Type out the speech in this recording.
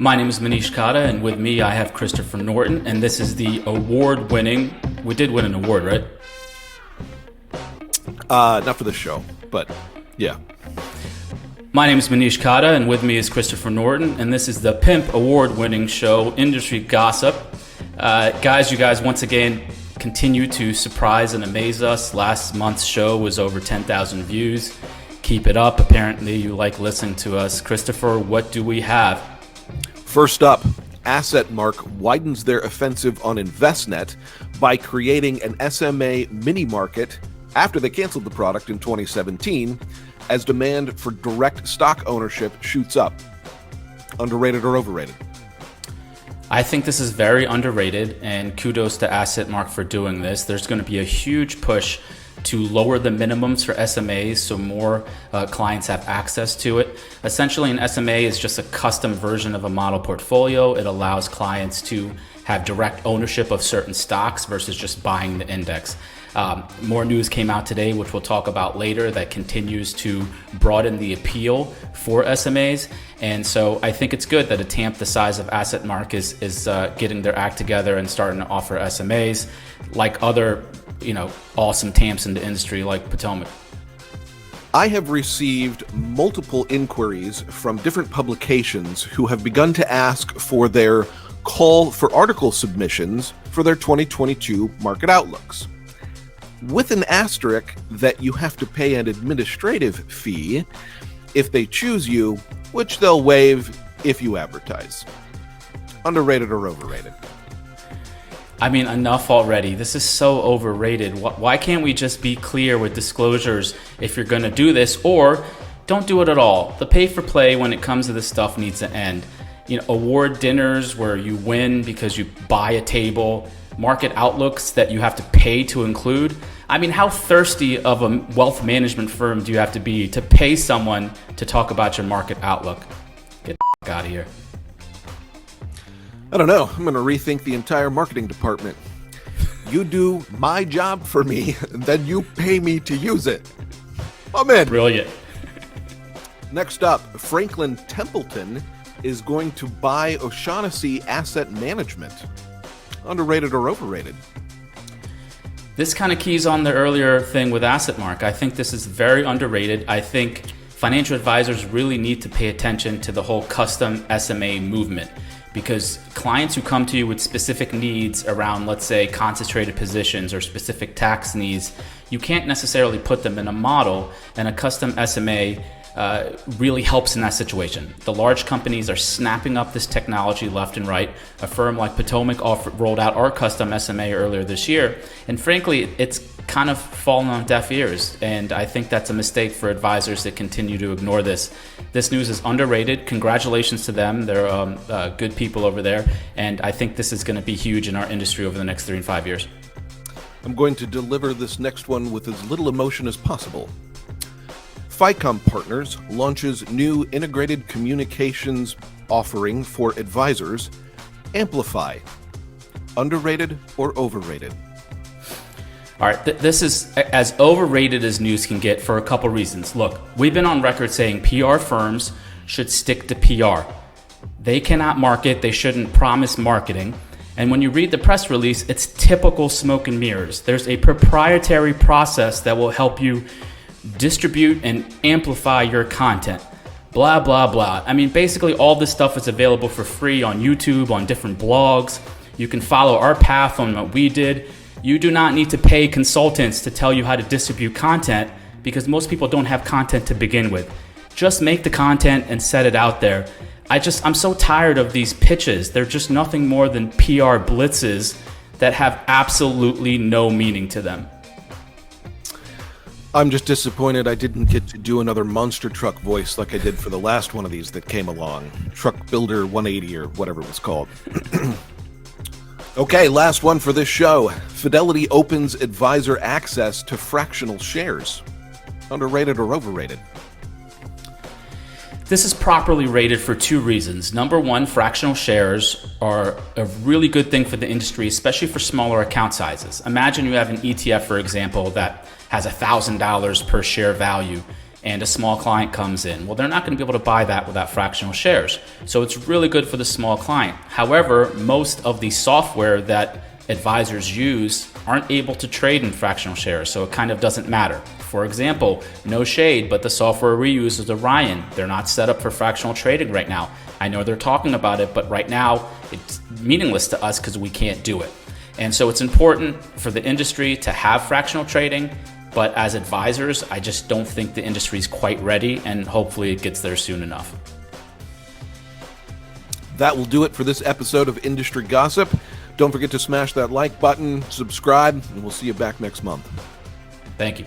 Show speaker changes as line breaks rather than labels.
My name is Manish Kata, and with me I have Christopher Norton, and this is the award-winning, we did win an award, right?
Not for this show, but yeah.
My name is Manish Kata, and with me is Christopher Norton, and this is the Pimp award-winning show, Industry Gossip. You guys once again continue to surprise and amaze us. Last month's show was over 10,000 views. Keep it up. Apparently you like listening to us. Christopher, what do we have?
First up, AssetMark widens their offensive on Envestnet by creating an SMA mini market after they canceled the product in 2017 as demand for direct stock ownership shoots up. Underrated or overrated?
I think this is very underrated, and kudos to AssetMark for doing this. There's going to be a huge push to lower the minimums for SMAs so more clients have access to it. Essentially, an SMA is just a custom version of a model portfolio. It allows clients to have direct ownership of certain stocks versus just buying the index. More news came out today, which we'll talk about later, that continues to broaden the appeal for SMAs. And so I think it's good that a TAMP the size of AssetMark is getting their act together and starting to offer SMAs like other awesome TAMPs in the industry like Potomac.
I have received multiple inquiries from different publications who have begun to ask for their call for article submissions for their 2022 market outlooks, with an asterisk that you have to pay an administrative fee if they choose you, which they'll waive if you advertise. Underrated or overrated?
I mean, enough already. This is so overrated. Why can't we just be clear with disclosures if you're going to do this, or don't do it at all? The pay for play when it comes to this stuff needs to end. Award dinners where you win because you buy a table, market outlooks that you have to pay to include. I mean, how thirsty of a wealth management firm do you have to be to pay someone to talk about your market outlook? Get the out of here.
I don't know. I'm going to rethink the entire marketing department. You do my job for me, and then you pay me to use it. I'm in.
Brilliant.
Next up, Franklin Templeton is going to buy O'Shaughnessy Asset Management. Underrated or overrated?
This kind of keys on the earlier thing with AssetMark. I think this is very underrated. I think financial advisors really need to pay attention to the whole custom SMA movement, because clients who come to you with specific needs around, let's say, concentrated positions or specific tax needs, you can't necessarily put them in a model, and a custom SMA really helps in that situation. The large companies are snapping up this technology left and right. A firm like Potomac rolled out our custom SMA earlier this year, and frankly, it's kind of fallen on deaf ears, and I think that's a mistake for advisors that continue to ignore this. This news is underrated. Congratulations to them. They're good people over there, and I think this is going to be huge in our industry over the next 3 and 5 years.
I'm going to deliver this next one with as little emotion as possible. FiComm Partners launches new integrated communications offering for advisors, AmpliFi. Underrated or overrated?
All right, this is as overrated as news can get for a couple reasons. Look, we've been on record saying PR firms should stick to PR. They cannot market, they shouldn't promise marketing. And when you read the press release, it's typical smoke and mirrors. There's a proprietary process that will help you distribute and amplify your content. Blah, blah, blah. I mean, basically all this stuff is available for free on YouTube, on different blogs. You can follow our path on what we did. You do not need to pay consultants to tell you how to distribute content, because most people don't have content to begin with. Just make the content and set it out there. I'm so tired of these pitches. They're just nothing more than PR blitzes that have absolutely no meaning to them.
I'm just disappointed I didn't get to do another monster truck voice like I did for the last one of these that came along. Truck Builder 180 or whatever it was called. Okay, last one for this show. Fidelity opens advisor access to fractional shares. Underrated or overrated?
This is properly rated for 2 reasons. Number one, fractional shares are a really good thing for the industry, especially for smaller account sizes. Imagine you have an ETF, for example, that has $1,000 per share value. and a small client comes in, well, they're not going to be able to buy that without fractional shares. So it's really good for the small client. However, most of the software that advisors use aren't able to trade in fractional shares, so it kind of doesn't matter. For example, no shade, but the software we use is Orion. They're not set up for fractional trading right now. I know they're talking about it, but right now it's meaningless to us because we can't do it. And so it's important for the industry to have fractional trading, but as advisors, I just don't think the industry is quite ready, and hopefully it gets there soon enough.
That will do it for this episode of Industry Gossip. Don't forget to smash that like button, subscribe, and we'll see you back next month.
Thank you.